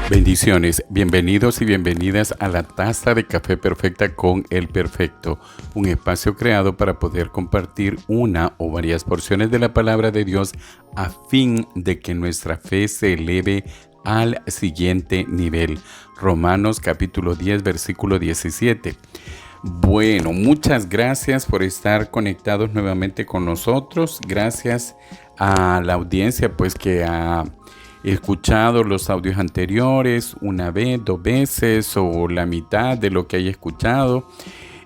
Bendiciones, bienvenidos y bienvenidas a la Taza de Café Perfecta con El Perfecto, un espacio creado para poder compartir una o varias porciones de la palabra de Dios a fin de que nuestra fe se eleve al siguiente nivel. Romanos capítulo 10, versículo 17. Bueno, muchas gracias por estar conectados nuevamente con nosotros. Gracias a la audiencia pues que ha escuchado los audios anteriores una vez, dos veces o la mitad de lo que haya escuchado,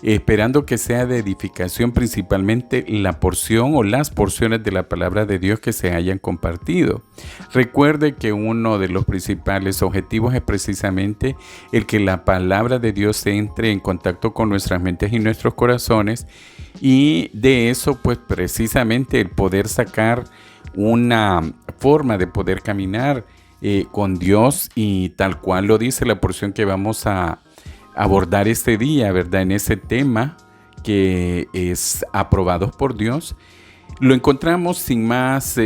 esperando que sea de edificación principalmente la porción o las porciones de la palabra de Dios que se hayan compartido. Recuerde que uno de los principales objetivos es precisamente el que la palabra de Dios entre en contacto con nuestras mentes y nuestros corazones, y de eso pues precisamente el poder sacar una forma de poder caminar con Dios, y tal cual lo dice la porción que vamos a abordar este día, ¿verdad? En ese tema que es aprobados por Dios, lo encontramos sin más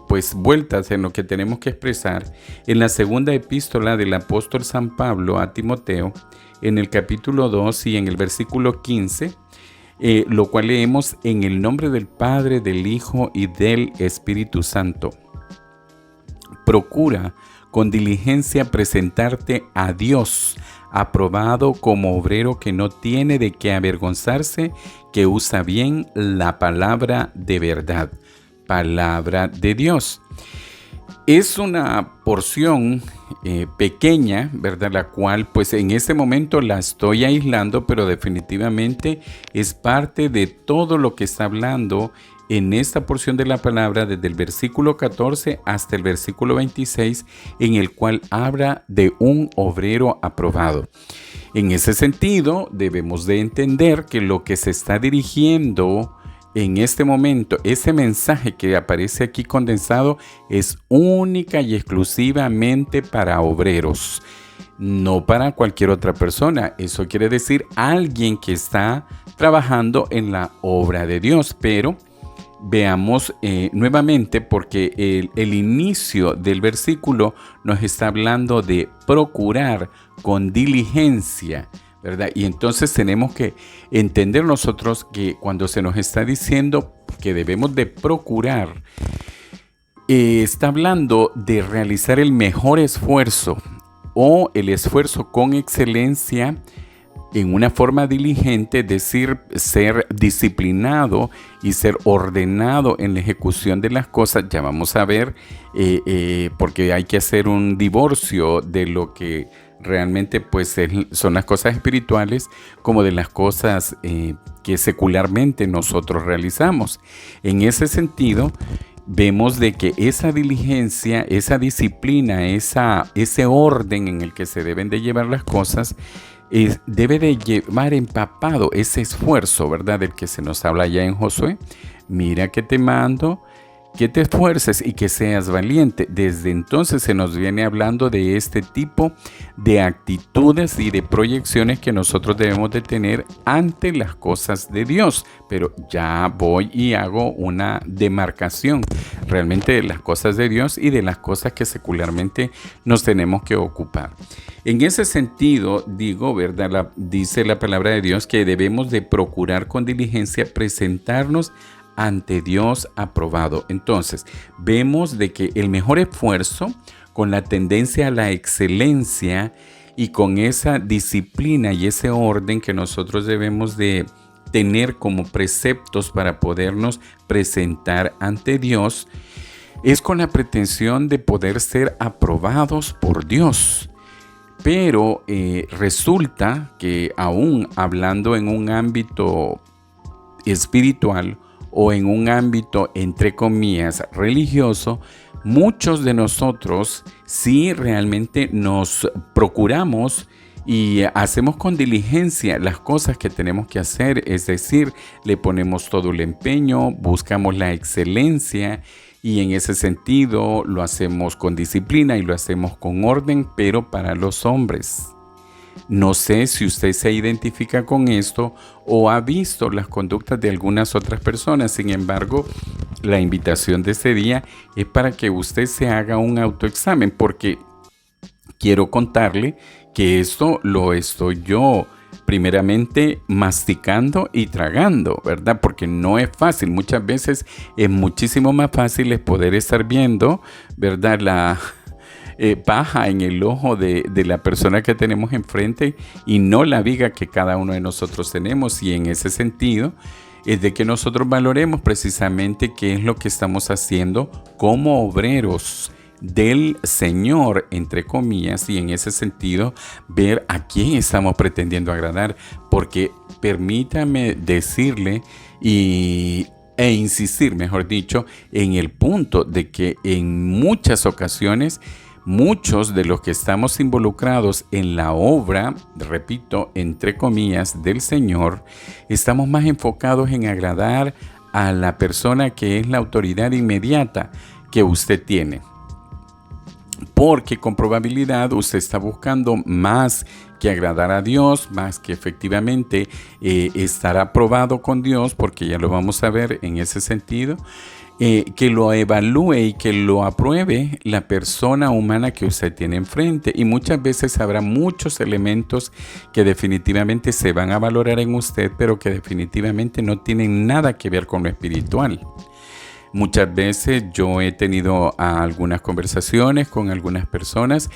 pues vueltas en lo que tenemos que expresar en la segunda epístola del apóstol San Pablo a Timoteo, en el capítulo 2 y en el versículo 15, lo cual leemos: en el nombre del Padre, del Hijo y del Espíritu Santo. Procura con diligencia presentarte a Dios, aprobado como obrero que no tiene de qué avergonzarse, que usa bien la palabra de verdad. Palabra de Dios. Es una porción pequeña, ¿verdad? La cual pues en este momento la estoy aislando, pero definitivamente es parte de todo lo que está hablando en esta porción de la palabra, desde el versículo 14 hasta el versículo 26, en el cual habla de un obrero aprobado. En ese sentido, debemos de entender que lo que se está dirigiendo en este momento, ese mensaje que aparece aquí condensado, es única y exclusivamente para obreros, no para cualquier otra persona. Eso quiere decir alguien que está trabajando en la obra de Dios. Pero veamos nuevamente, porque el inicio del versículo nos está hablando de procurar con diligencia, ¿verdad? Y entonces tenemos que entender nosotros que cuando se nos está diciendo que debemos de procurar, está hablando de realizar el mejor esfuerzo o el esfuerzo con excelencia en una forma diligente, es decir, ser disciplinado y ser ordenado en la ejecución de las cosas. Ya vamos a ver, porque hay que hacer un divorcio de lo que realmente pues son las cosas espirituales como de las cosas que secularmente nosotros realizamos. En ese sentido, vemos de que esa diligencia, esa disciplina, ese orden en el que se deben de llevar las cosas, debe de llevar empapado ese esfuerzo, ¿verdad? Del que se nos habla ya en Josué. Mira que te mando que te esfuerces y que seas valiente. Desde entonces se nos viene hablando de este tipo de actitudes y de proyecciones que nosotros debemos de tener ante las cosas de Dios. Pero ya voy y hago una demarcación realmente de las cosas de Dios y de las cosas que secularmente nos tenemos que ocupar. En ese sentido, digo, ¿verdad? Dice la palabra de Dios que debemos de procurar con diligencia presentarnos ante Dios aprobado. Entonces, vemos de que el mejor esfuerzo, con la tendencia a la excelencia y con esa disciplina y ese orden que nosotros debemos de tener como preceptos para podernos presentar ante Dios, es con la pretensión de poder ser aprobados por Dios. Pero resulta que aún hablando en un ámbito espiritual o en un ámbito, entre comillas, religioso, muchos de nosotros sí realmente nos procuramos y hacemos con diligencia las cosas que tenemos que hacer, es decir, le ponemos todo el empeño, buscamos la excelencia, y en ese sentido lo hacemos con disciplina y lo hacemos con orden, pero para los hombres. No sé si usted se identifica con esto o ha visto las conductas de algunas otras personas. Sin embargo, la invitación de este día es para que usted se haga un autoexamen, porque quiero contarle que esto lo estoy yo primeramente masticando y tragando, ¿verdad? Porque no es fácil. Muchas veces es muchísimo más fácil es poder estar viendo, ¿verdad? La paja en el ojo de la persona que tenemos enfrente y no la viga que cada uno de nosotros tenemos. Y en ese sentido es de que nosotros valoremos precisamente qué es lo que estamos haciendo como obreros del Señor, entre comillas, y en ese sentido ver a quién estamos pretendiendo agradar, porque permítame decirle e insistir, mejor dicho, en el punto de que en muchas ocasiones muchos de los que estamos involucrados en la obra, repito, entre comillas, del Señor, estamos más enfocados en agradar a la persona que es la autoridad inmediata que usted tiene. Porque con probabilidad usted está buscando más que agradar a Dios, más que efectivamente estar aprobado con Dios, porque ya lo vamos a ver en ese sentido, que lo evalúe y que lo apruebe la persona humana que usted tiene enfrente. Y muchas veces habrá muchos elementos que definitivamente se van a valorar en usted, pero que definitivamente no tienen nada que ver con lo espiritual. Muchas veces yo he tenido algunas conversaciones con algunas personas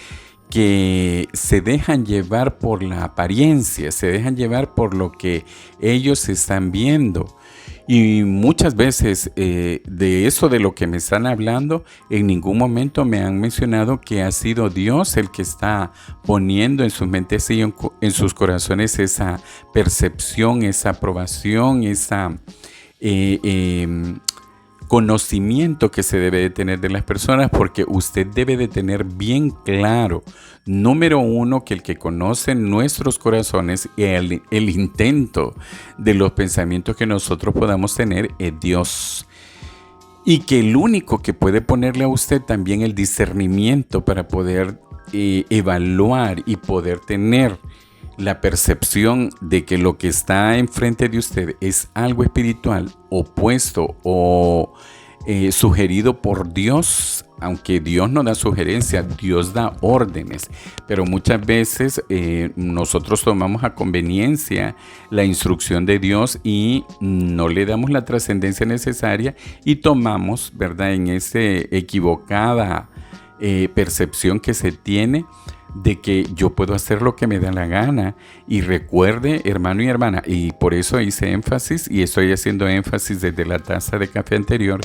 que se dejan llevar por la apariencia, se dejan llevar por lo que ellos están viendo. Y muchas veces de eso de lo que me están hablando, en ningún momento me han mencionado que ha sido Dios el que está poniendo en sus mentes y en sus corazones esa percepción, esa aprobación, esa conocimiento que se debe de tener de las personas, porque usted debe de tener bien claro, número uno, que el que conoce nuestros corazones y el intento de los pensamientos que nosotros podamos tener es Dios. Y que el único que puede ponerle a usted también el discernimiento para poder evaluar y poder tener la percepción de que lo que está enfrente de usted es algo espiritual, opuesto o sugerido por Dios, aunque Dios no da sugerencias, Dios da órdenes, pero muchas veces nosotros tomamos a conveniencia la instrucción de Dios y no le damos la trascendencia necesaria y tomamos, ¿verdad?, en esa equivocada percepción que se tiene de que yo puedo hacer lo que me da la gana. Y recuerde, hermano y hermana, y por eso hice énfasis y estoy haciendo énfasis desde la taza de café anterior,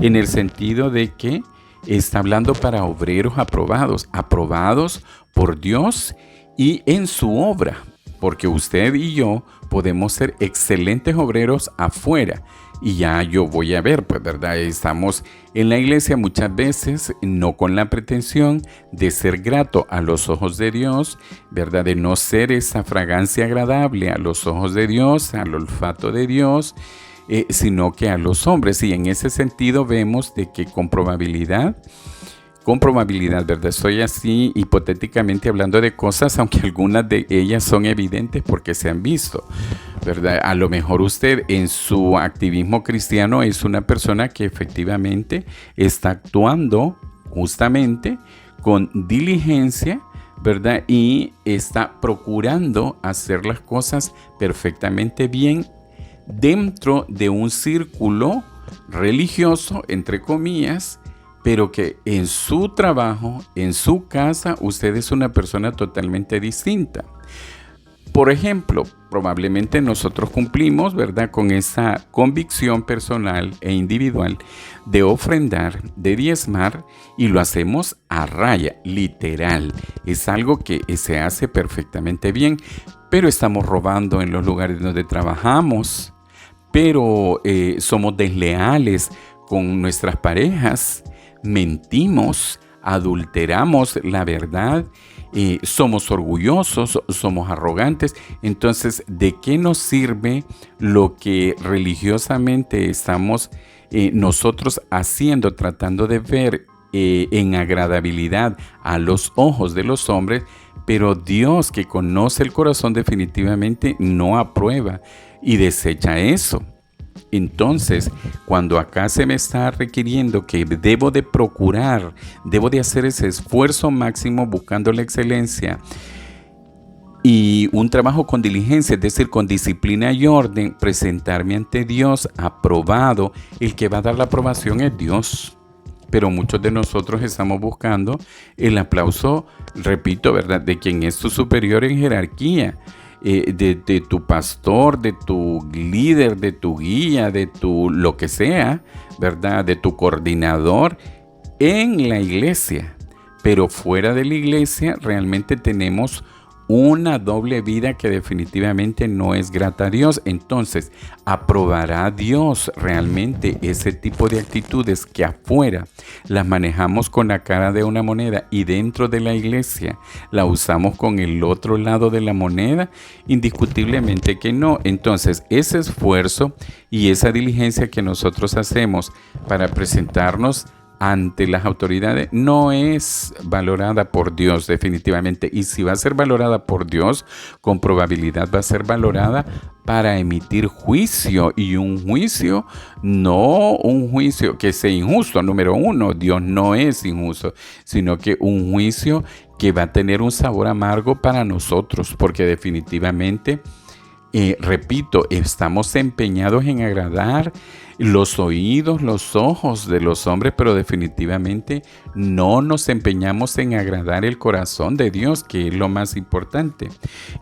en el sentido de que está hablando para obreros aprobados por Dios y en su obra, porque usted y yo podemos ser excelentes obreros afuera. Y ya yo voy a ver, pues, ¿verdad? Estamos en la iglesia muchas veces no con la pretensión de ser grato a los ojos de Dios, ¿verdad? De no ser esa fragancia agradable a los ojos de Dios, al olfato de Dios, sino que a los hombres. Y en ese sentido vemos de que con probabilidad, ¿verdad? Estoy así hipotéticamente hablando de cosas, aunque algunas de ellas son evidentes porque se han visto, ¿verdad? A lo mejor usted en su activismo cristiano es una persona que efectivamente está actuando justamente con diligencia, ¿verdad? Y está procurando hacer las cosas perfectamente bien dentro de un círculo religioso, entre comillas, pero que en su trabajo, en su casa, usted es una persona totalmente distinta. Por ejemplo, probablemente nosotros cumplimos, ¿verdad?, con esa convicción personal e individual de ofrendar, de diezmar, y lo hacemos a raya, literal. Es algo que se hace perfectamente bien, pero estamos robando en los lugares donde trabajamos, pero somos desleales con nuestras parejas, mentimos, adulteramos la verdad, somos orgullosos, somos arrogantes. Entonces, ¿de qué nos sirve lo que religiosamente estamos nosotros haciendo, tratando de ver en agradabilidad a los ojos de los hombres, pero Dios, que conoce el corazón, definitivamente no aprueba y desecha eso? Entonces, cuando acá se me está requiriendo que debo de procurar, debo de hacer ese esfuerzo máximo buscando la excelencia y un trabajo con diligencia, es decir, con disciplina y orden, presentarme ante Dios aprobado, el que va a dar la aprobación es Dios. Pero muchos de nosotros estamos buscando el aplauso, repito, ¿verdad?, de quien es tu superior en jerarquía. De tu pastor, de tu líder, de tu guía, de tu lo que sea, ¿verdad? De tu coordinador en la iglesia. Pero fuera de la iglesia realmente tenemos una doble vida que definitivamente no es grata a Dios. Entonces, ¿aprobará Dios realmente ese tipo de actitudes que afuera las manejamos con la cara de una moneda y dentro de la iglesia la usamos con el otro lado de la moneda? Indiscutiblemente que no. Entonces, ese esfuerzo y esa diligencia que nosotros hacemos para presentarnos ante las autoridades no es valorada por Dios definitivamente, y si va a ser valorada por Dios, con probabilidad va a ser valorada para emitir juicio, y un juicio, no un juicio que sea injusto. Número uno, Dios no es injusto, sino que un juicio que va a tener un sabor amargo para nosotros, porque definitivamente repito, estamos empeñados en agradar los oídos, los ojos de los hombres, pero definitivamente no nos empeñamos en agradar el corazón de Dios, que es lo más importante.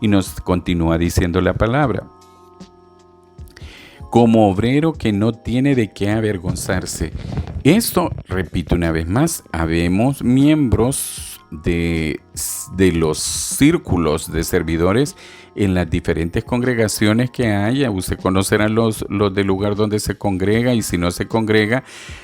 Y nos continúa diciendo la palabra: como obrero que no tiene de qué avergonzarse. Esto, repito una vez más, habemos miembros de los círculos de servidores en las diferentes congregaciones que haya. Usted conocerá los del lugar donde se congrega, y si no se congrega,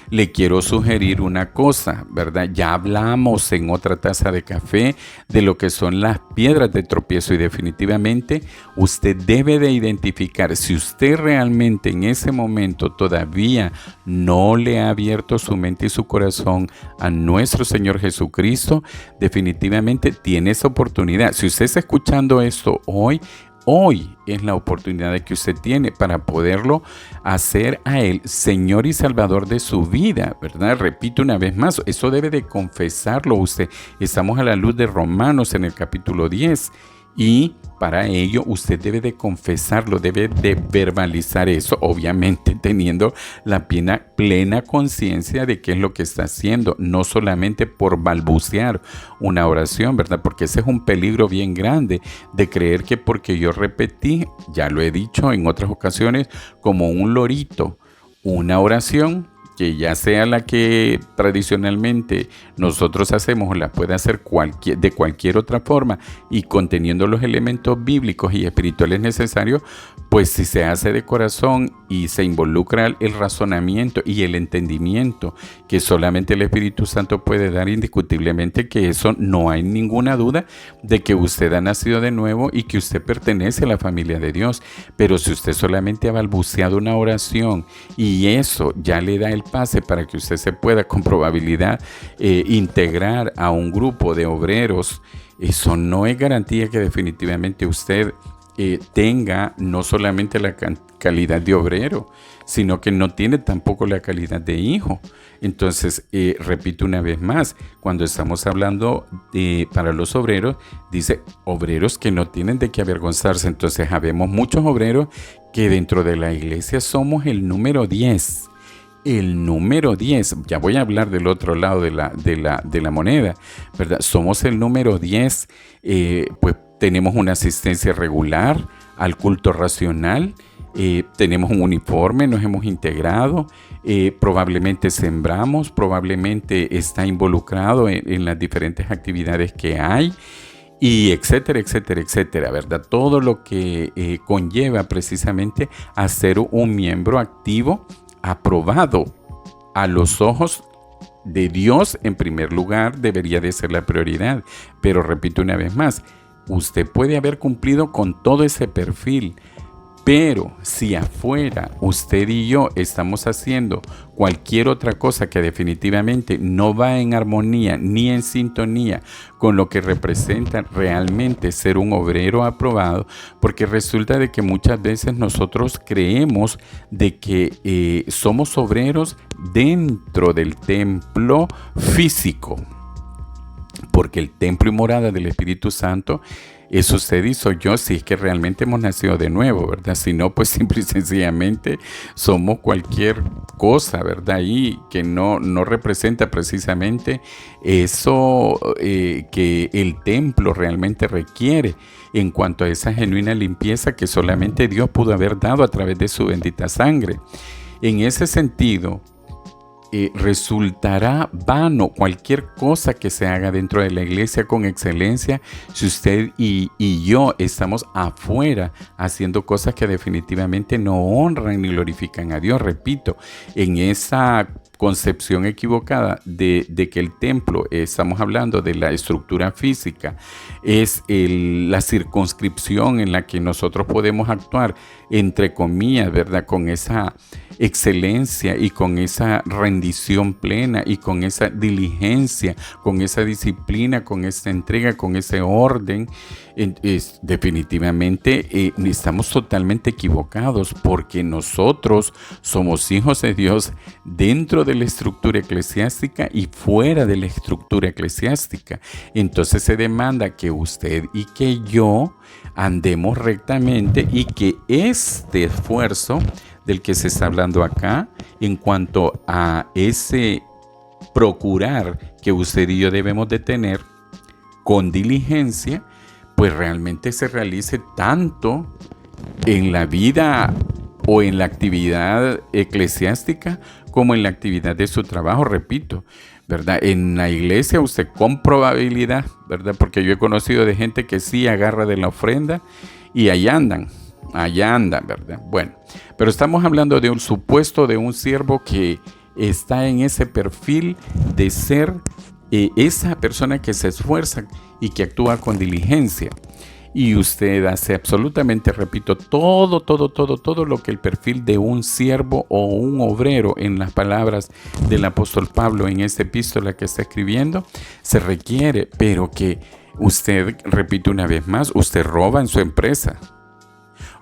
le quiero sugerir una cosa, ¿verdad? Ya hablamos en otra taza de café de lo que son las piedras de tropiezo, y definitivamente usted debe de identificar si usted realmente en ese momento todavía no le ha abierto su mente y su corazón a nuestro Señor Jesucristo. Definitivamente tiene esa oportunidad. Si usted está escuchando esto hoy es la oportunidad que usted tiene para poderlo hacer a Él Señor y Salvador de su vida, ¿verdad? Repito una vez más, eso debe de confesarlo usted. Estamos a la luz de Romanos en el capítulo 10. Y para ello usted debe de confesarlo, debe de verbalizar eso, obviamente teniendo la plena conciencia de qué es lo que está haciendo, no solamente por balbucear una oración, ¿verdad? Porque ese es un peligro bien grande de creer que porque yo repetí, ya lo he dicho en otras ocasiones, como un lorito, una oración, que ya sea la que tradicionalmente nosotros hacemos o la puede hacer de cualquier otra forma y conteniendo los elementos bíblicos y espirituales necesarios, pues si se hace de corazón y se involucra el razonamiento y el entendimiento que solamente el Espíritu Santo puede dar, indiscutiblemente que eso no hay ninguna duda de que usted ha nacido de nuevo y que usted pertenece a la familia de Dios. Pero si usted solamente ha balbuceado una oración y eso ya le da el pase para que usted se pueda con probabilidad integrar a un grupo de obreros, eso no es garantía que definitivamente usted tenga no solamente la calidad de obrero, sino que no tiene tampoco la calidad de hijo. Entonces, repito una vez más, cuando estamos hablando para los obreros, dice obreros que no tienen de qué avergonzarse. Entonces, habemos muchos obreros que dentro de la iglesia somos el número 10. El número 10, ya voy a hablar del otro lado de la moneda, ¿verdad? Somos el número 10, pues tenemos una asistencia regular al culto racional, tenemos un uniforme, nos hemos integrado, probablemente sembramos, probablemente está involucrado en las diferentes actividades que hay, y etcétera, etcétera, etcétera, ¿verdad? Todo lo que conlleva precisamente a ser un miembro activo, aprobado a los ojos de Dios. En primer lugar debería de ser la prioridad, pero repito una vez más, usted puede haber cumplido con todo ese perfil, Pero si afuera usted y yo estamos haciendo cualquier otra cosa que definitivamente no va en armonía ni en sintonía con lo que representa realmente ser un obrero aprobado, porque resulta de que muchas veces nosotros creemos de que somos obreros dentro del templo físico, porque el templo y morada del Espíritu Santo es usted y soy yo, si es que realmente hemos nacido de nuevo, ¿verdad? Si no, pues simple y sencillamente somos cualquier cosa, ¿verdad? Y que no representa precisamente eso que el templo realmente requiere en cuanto a esa genuina limpieza que solamente Dios pudo haber dado a través de su bendita sangre. En ese sentido, resultará vano cualquier cosa que se haga dentro de la iglesia con excelencia si usted y yo estamos afuera haciendo cosas que definitivamente no honran ni glorifican a Dios. Repito, en esa concepción equivocada de que el templo, estamos hablando de la estructura física, es la circunscripción en la que nosotros podemos actuar, entre comillas, ¿verdad? Con esa excelencia y con esa rendición plena y con esa diligencia, con esa disciplina, con esa entrega, con ese orden, definitivamente estamos totalmente equivocados, porque nosotros somos hijos de Dios dentro de la estructura eclesiástica y fuera de la estructura eclesiástica. Entonces se demanda que usted y que yo andemos rectamente, y que este esfuerzo del que se está hablando acá, en cuanto a ese procurar que usted y yo debemos de tener con diligencia, pues realmente se realice tanto en la vida o en la actividad eclesiástica como en la actividad de su trabajo, repito, ¿verdad? En la iglesia usted con probabilidad, ¿verdad? Porque yo he conocido de gente que sí agarra de la ofrenda y allá andan, ¿verdad? Bueno, pero estamos hablando de un supuesto de un siervo que está en ese perfil de ser esa persona que se esfuerza y que actúa con diligencia. Y usted hace absolutamente, repito, todo lo que el perfil de un siervo o un obrero, en las palabras del apóstol Pablo en esta epístola que está escribiendo, se requiere, pero que usted, repito una vez más, usted roba en su empresa.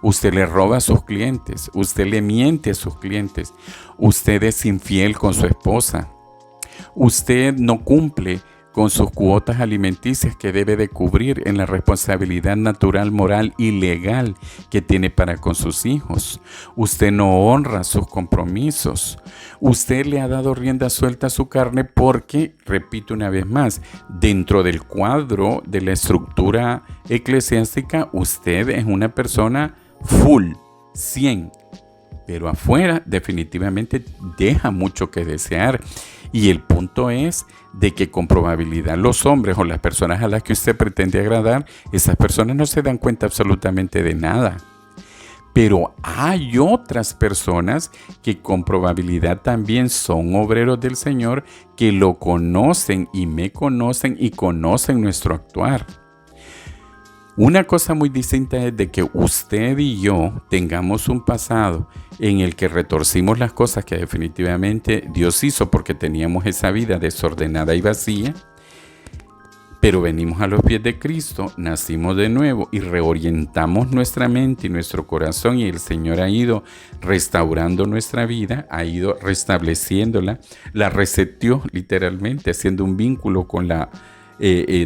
Usted le roba a sus clientes, usted le miente a sus clientes, usted es infiel con su esposa, usted no cumple con sus cuotas alimenticias que debe de cubrir en la responsabilidad natural, moral y legal que tiene para con sus hijos. Usted no honra sus compromisos. Usted le ha dado rienda suelta a su carne porque, repito una vez más, dentro del cuadro de la estructura eclesiástica, usted es una persona full, 100, pero afuera definitivamente deja mucho que desear. Y el punto es de que con probabilidad los hombres o las personas a las que usted pretende agradar, esas personas no se dan cuenta absolutamente de nada. Pero hay otras personas que con probabilidad también son obreros del Señor, que lo conocen y me conocen y conocen nuestro actuar. Una cosa muy distinta es de que usted y yo tengamos un pasado en el que retorcimos las cosas que definitivamente Dios hizo porque teníamos esa vida desordenada y vacía, pero venimos a los pies de Cristo, nacimos de nuevo y reorientamos nuestra mente y nuestro corazón, y el Señor ha ido restaurando nuestra vida, ha ido restableciéndola, la reseteó literalmente, haciendo un vínculo con la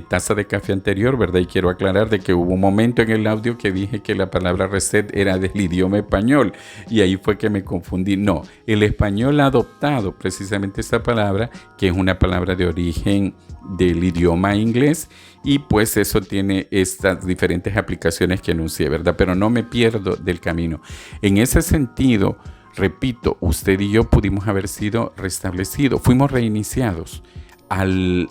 taza de café anterior, ¿verdad? Y quiero aclarar de que hubo un momento en el audio que dije que la palabra reset era del idioma español, y ahí fue que me confundí. No, el español ha adoptado precisamente esta palabra, que es una palabra de origen del idioma inglés, y pues eso tiene estas diferentes aplicaciones que anuncié, ¿verdad? Pero no me pierdo del camino. En ese sentido, repito, usted y yo pudimos haber sido restablecidos, fuimos reiniciados al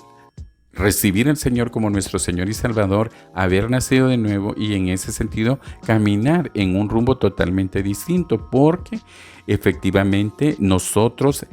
recibir al Señor como nuestro Señor y Salvador, haber nacido de nuevo, y en ese sentido caminar en un rumbo totalmente distinto, porque efectivamente nosotros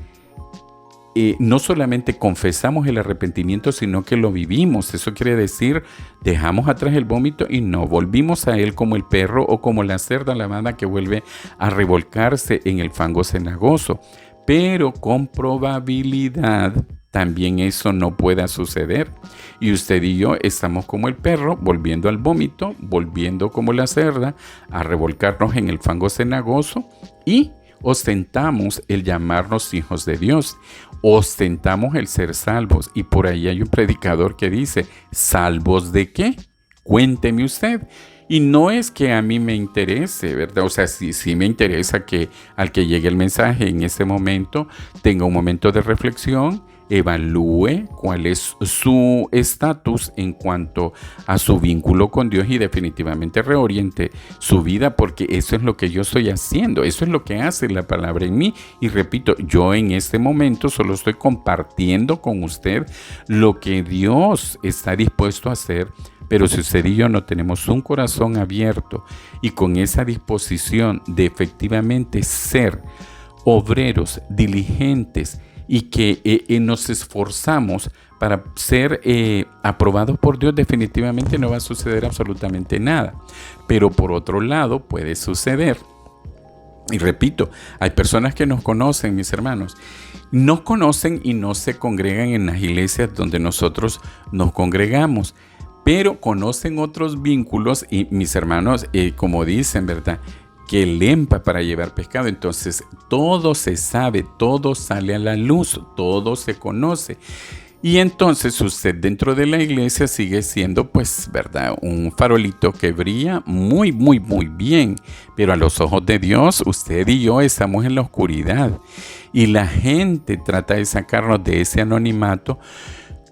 no solamente confesamos el arrepentimiento, sino que lo vivimos. Eso quiere decir, dejamos atrás el vómito y no volvimos a él como el perro o como la cerda lavada que vuelve a revolcarse en el fango cenagoso. Pero con probabilidad también eso no pueda suceder. Y usted y yo estamos como el perro, volviendo al vómito, volviendo como la cerda a revolcarnos en el fango cenagoso y ostentamos el llamarnos hijos de Dios, ostentamos el ser salvos. Y por ahí hay un predicador que dice, ¿salvos de qué? Cuénteme usted. Y no es que a mí me interese, ¿verdad? O sea, sí me interesa que al que llegue el mensaje en ese momento tenga un momento de reflexión, evalúe cuál es su estatus en cuanto a su vínculo con Dios y definitivamente reoriente su vida, porque eso es lo que yo estoy haciendo, eso es lo que hace la palabra en mí. Y repito, yo en este momento solo estoy compartiendo con usted lo que Dios está dispuesto a hacer. Pero si usted y yo no tenemos un corazón abierto y con esa disposición de efectivamente ser obreros diligentes y que nos esforzamos para ser aprobados por Dios, definitivamente no va a suceder absolutamente nada. Pero por otro lado puede suceder. Y repito, hay personas que nos conocen, mis hermanos, nos conocen y no se congregan en las iglesias donde nosotros nos congregamos, pero conocen otros vínculos y mis hermanos, como dicen, ¿verdad?, que lempa para llevar pescado. Entonces todo se sabe, todo sale a la luz, todo se conoce. Y entonces usted dentro de la iglesia sigue siendo, pues, ¿verdad?, un farolito que brilla muy, muy, muy bien. Pero a los ojos de Dios, usted y yo estamos en la oscuridad. Y la gente trata de sacarnos de ese anonimato,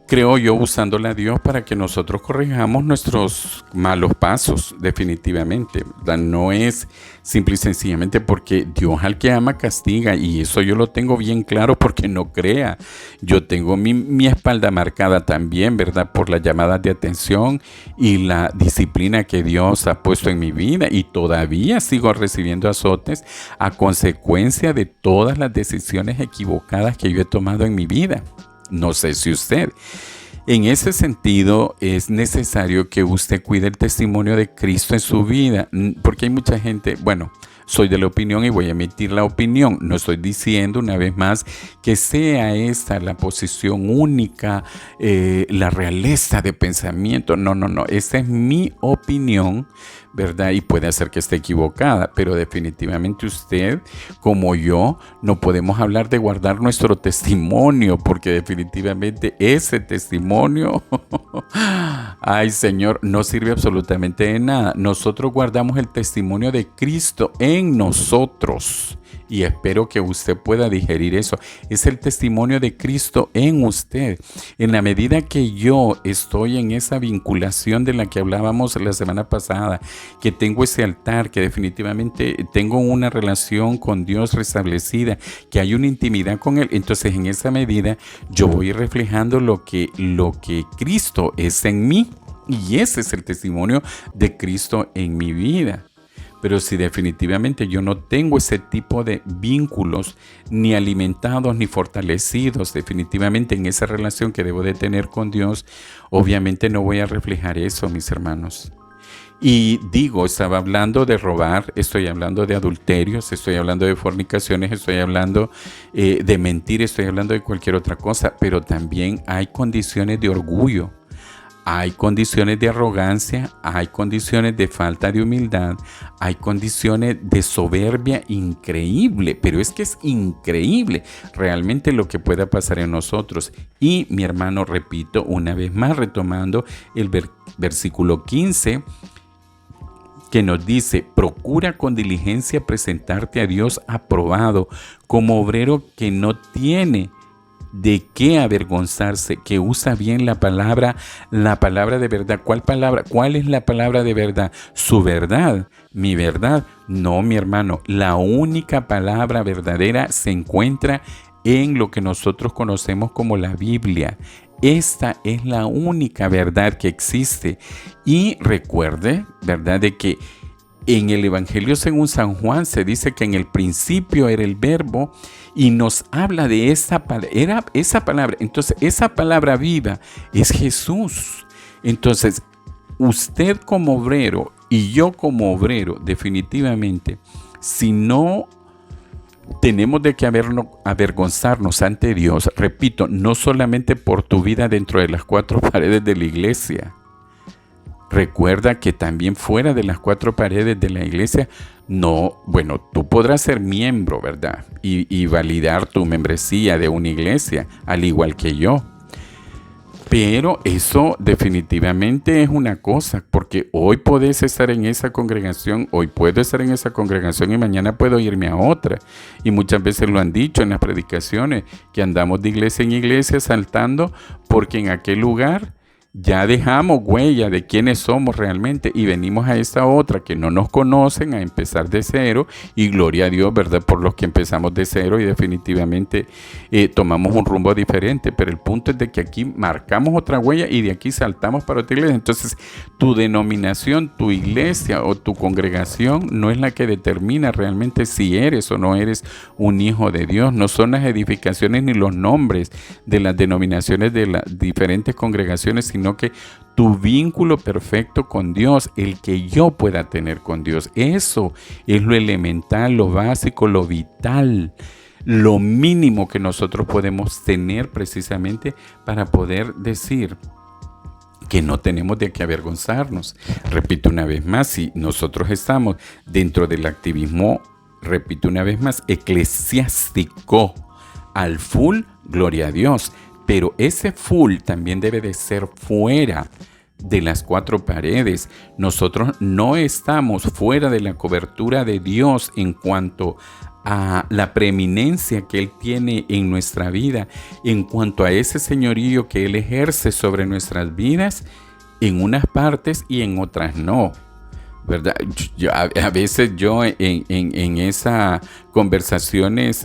creo yo, usándola a Dios para que nosotros corrijamos nuestros malos pasos, definitivamente, ¿verdad? No es simple y sencillamente porque Dios al que ama castiga, y eso yo lo tengo bien claro porque no crea. Yo tengo mi espalda marcada también, ¿verdad?, por las llamadas de atención y la disciplina que Dios ha puesto en mi vida, y todavía sigo recibiendo azotes a consecuencia de todas las decisiones equivocadas que yo he tomado en mi vida. No sé si usted. En ese sentido, es necesario que usted cuide el testimonio de Cristo en su vida, porque hay mucha gente, bueno, soy de la opinión y voy a emitir la opinión. No estoy diciendo, una vez más, que sea esta la posición única, la realeza de pensamiento. No. Esta es mi opinión, ¿verdad? Y puede ser que esté equivocada, pero definitivamente usted, como yo, no podemos hablar de guardar nuestro testimonio, porque definitivamente ese testimonio, ay Señor, no sirve absolutamente de nada. Nosotros guardamos el testimonio de Cristo en nosotros. Y espero que usted pueda digerir eso. Es el testimonio de Cristo en usted. En la medida que yo estoy en esa vinculación de la que hablábamos la semana pasada, que tengo ese altar, que definitivamente tengo una relación con Dios restablecida, que hay una intimidad con Él, entonces en esa medida yo voy reflejando lo que Cristo es en mí. Y ese es el testimonio de Cristo en mi vida. Pero si definitivamente yo no tengo ese tipo de vínculos, ni alimentados ni fortalecidos, definitivamente en esa relación que debo de tener con Dios, obviamente no voy a reflejar eso, mis hermanos. Y digo, estaba hablando de robar, estoy hablando de adulterios, estoy hablando de fornicaciones, estoy hablando de mentir, estoy hablando de cualquier otra cosa, pero también hay condiciones de orgullo. Hay condiciones de arrogancia, hay condiciones de falta de humildad, hay condiciones de soberbia increíble, pero es que es increíble realmente lo que pueda pasar en nosotros. Y mi hermano, repito una vez más, retomando el versículo 15, que nos dice, procura con diligencia presentarte a Dios aprobado, como obrero que no tiene de qué avergonzarse, que usa bien la palabra de verdad. ¿Cuál palabra? ¿Cuál es la palabra de verdad? Su verdad, mi verdad. No, mi hermano, la única palabra verdadera se encuentra en lo que nosotros conocemos como la Biblia. Esta es la única verdad que existe. Y recuerde, ¿verdad?, de que En el Evangelio según San Juan se dice que en el principio era el Verbo y nos habla de esa palabra. Entonces, esa palabra viva es Jesús. Entonces, usted como obrero y yo como obrero, definitivamente, si no tenemos de que avergonzarnos ante Dios, repito, no solamente por tu vida dentro de las cuatro paredes de la iglesia. Recuerda que también fuera de las cuatro paredes de la iglesia, tú podrás ser miembro, ¿verdad? Y validar tu membresía de una iglesia, al igual que yo. Pero eso definitivamente es una cosa, porque hoy podés estar en esa congregación, hoy puedo estar en esa congregación y mañana puedo irme a otra. Y muchas veces lo han dicho en las predicaciones, que andamos de iglesia en iglesia saltando porque en aquel lugar ya dejamos huella de quiénes somos realmente y venimos a esta otra que no nos conocen a empezar de cero, y gloria a Dios, ¿verdad? Por los que empezamos de cero y definitivamente tomamos un rumbo diferente, pero el punto es de que aquí marcamos otra huella y de aquí saltamos para otra iglesia. Entonces, tu denominación, tu iglesia o tu congregación no es la que determina realmente si eres o no eres un hijo de Dios. No son las edificaciones ni los nombres de las denominaciones de las diferentes congregaciones, sino que tu vínculo perfecto con Dios, el que yo pueda tener con Dios. Eso es lo elemental, lo básico, lo vital, lo mínimo que nosotros podemos tener precisamente para poder decir que no tenemos de qué avergonzarnos. Repito una vez más, si nosotros estamos dentro del activismo, repito una vez más, eclesiástico al full, gloria a Dios. Pero ese full también debe de ser fuera de las cuatro paredes. Nosotros no estamos fuera de la cobertura de Dios en cuanto a la preeminencia que Él tiene en nuestra vida, en cuanto a ese señorío que Él ejerce sobre nuestras vidas, en unas partes y en otras no. ¿Verdad? A veces yo en esas conversaciones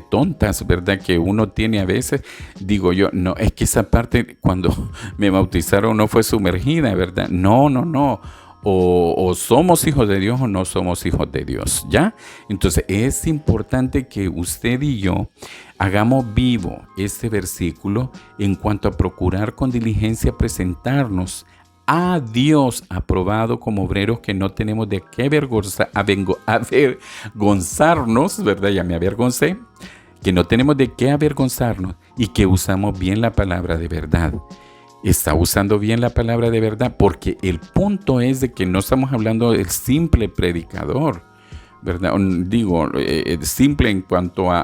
tontas, ¿verdad? Que uno tiene a veces, digo yo, no, es que esa parte cuando me bautizaron no fue sumergida, ¿verdad? No. O somos hijos de Dios o no somos hijos de Dios, ¿ya? Entonces es importante que usted y yo hagamos vivo este versículo en cuanto a procurar con diligencia presentarnos a Dios aprobado como obreros que no tenemos de qué avergonzarnos, ¿verdad? Ya me avergoncé. Que no tenemos de qué avergonzarnos y que usamos bien la palabra de verdad. Está usando bien la palabra de verdad, porque el punto es de que no estamos hablando del simple predicador, ¿verdad? Digo, simple en cuanto a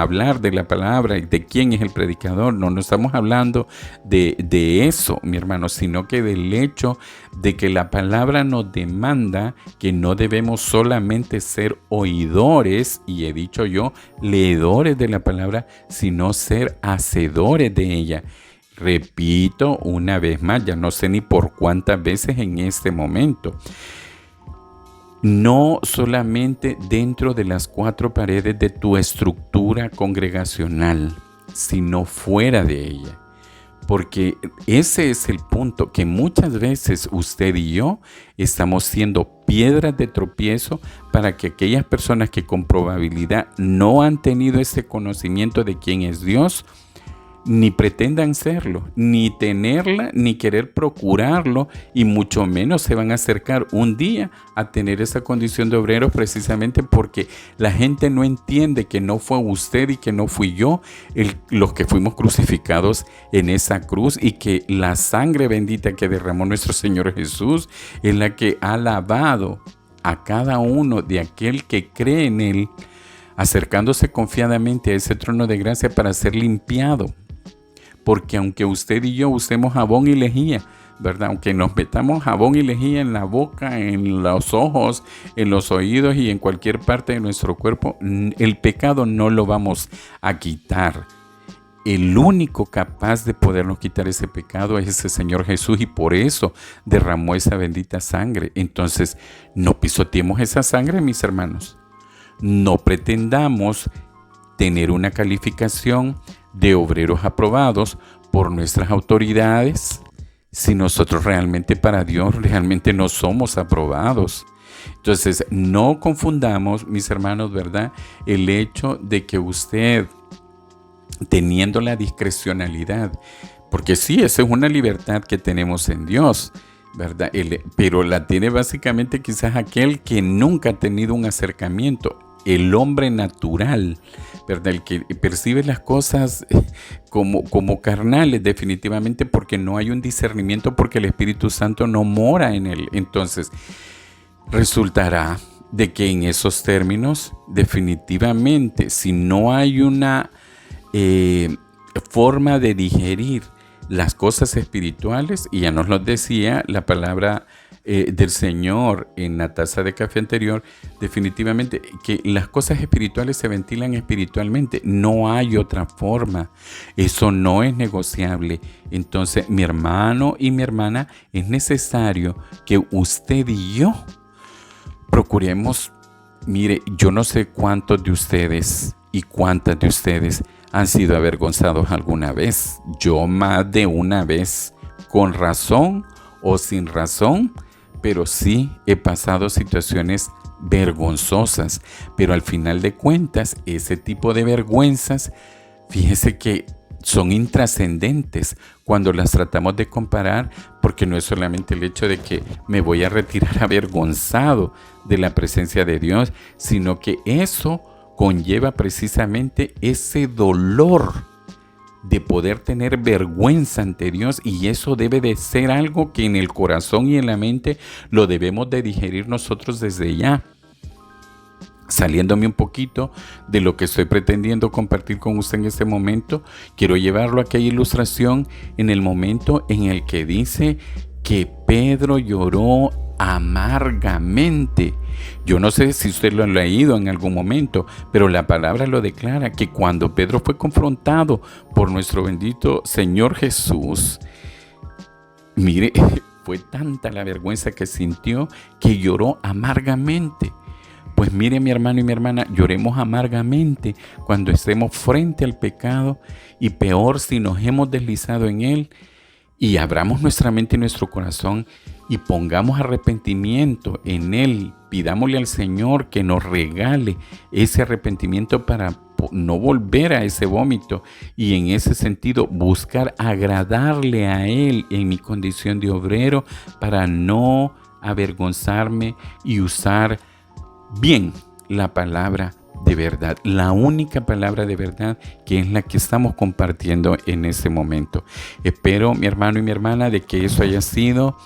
hablar de la palabra y de quién es el predicador. No estamos hablando de eso, mi hermano, sino que del hecho de que la palabra nos demanda que no debemos solamente ser oidores, y he dicho yo, leedores de la palabra, sino ser hacedores de ella. Repito una vez más, ya no sé ni por cuántas veces en este momento. No solamente dentro de las cuatro paredes de tu estructura congregacional, sino fuera de ella. Porque ese es el punto, que muchas veces usted y yo estamos siendo piedras de tropiezo para que aquellas personas que con probabilidad no han tenido ese conocimiento de quién es Dios, ni pretendan serlo, ni tenerla, ni querer procurarlo, y mucho menos se van a acercar un día a tener esa condición de obreros, precisamente porque la gente no entiende que no fue usted y que no fui yo los que fuimos crucificados en esa cruz, y que la sangre bendita que derramó nuestro Señor Jesús es la que ha lavado a cada uno de aquel que cree en Él, acercándose confiadamente a ese trono de gracia para ser limpiado. Porque aunque usted y yo usemos jabón y lejía, ¿verdad? Aunque nos metamos jabón y lejía en la boca, en los ojos, en los oídos y en cualquier parte de nuestro cuerpo, el pecado no lo vamos a quitar. El único capaz de podernos quitar ese pecado es ese Señor Jesús, y por eso derramó esa bendita sangre. Entonces, no pisoteemos esa sangre, mis hermanos. No pretendamos tener una calificación de obreros aprobados por nuestras autoridades si nosotros realmente para Dios realmente no somos aprobados. Entonces, no confundamos, mis hermanos, ¿verdad? El hecho de que usted, teniendo la discrecionalidad, porque sí, esa es una libertad que tenemos en Dios, ¿verdad? Pero la tiene básicamente quizás aquel que nunca ha tenido un acercamiento, el hombre natural, ¿verdad? El que percibe las cosas como carnales, definitivamente, porque no hay un discernimiento, porque el Espíritu Santo no mora en él. Entonces, resultará de que en esos términos, definitivamente, si no hay una forma de digerir las cosas espirituales, y ya nos lo decía la palabra del Señor en la taza de café anterior, definitivamente que las cosas espirituales se ventilan espiritualmente, no hay otra forma, eso no es negociable. Entonces, mi hermano y mi hermana, es necesario que usted y yo procuremos. Mire, yo no sé cuántos de ustedes y cuántas de ustedes han sido avergonzados alguna vez. Yo más de una vez, con razón o sin razón, pero sí he pasado situaciones vergonzosas. Pero al final de cuentas, ese tipo de vergüenzas, fíjese que son intrascendentes cuando las tratamos de comparar, porque no es solamente el hecho de que me voy a retirar avergonzado de la presencia de Dios, sino que eso conlleva precisamente ese dolor de poder tener vergüenza ante Dios, y eso debe de ser algo que en el corazón y en la mente lo debemos de digerir nosotros desde ya. Saliéndome un poquito de lo que estoy pretendiendo compartir con usted en este momento, quiero llevarlo a aquella ilustración en el momento en el que dice que Pedro lloró amargamente. Yo no sé si usted lo ha leído en algún momento, pero la palabra lo declara, que cuando Pedro fue confrontado por nuestro bendito Señor Jesús, mire, fue tanta la vergüenza que sintió que lloró amargamente. Pues mire, mi hermano y mi hermana, lloremos amargamente cuando estemos frente al pecado, y peor si nos hemos deslizado en él, y abramos nuestra mente y nuestro corazón y pongamos arrepentimiento en él. Pidámosle al Señor que nos regale ese arrepentimiento para no volver a ese vómito, y en ese sentido buscar agradarle a él en mi condición de obrero, para no avergonzarme y usar bien la palabra de verdad, la única palabra de verdad, que es la que estamos compartiendo en este momento. Espero, mi hermano y mi hermana, de que eso haya sido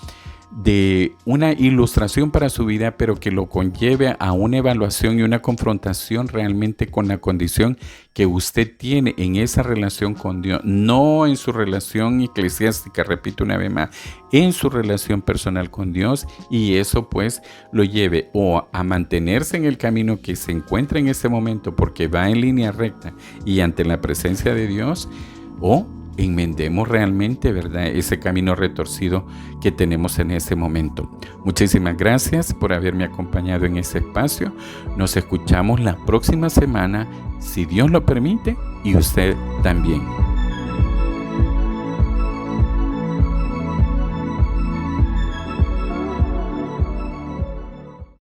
de una ilustración para su vida, pero que lo conlleve a una evaluación y una confrontación realmente con la condición que usted tiene en esa relación con Dios, no en su relación eclesiástica, repito una vez más, en su relación personal con Dios, y eso pues lo lleve o a mantenerse en el camino que se encuentra en ese momento, porque va en línea recta y ante la presencia de Dios, o enmendemos realmente, ¿verdad?, ese camino retorcido que tenemos en ese momento. Muchísimas gracias por haberme acompañado en este espacio. Nos escuchamos la próxima semana, si Dios lo permite, y usted también.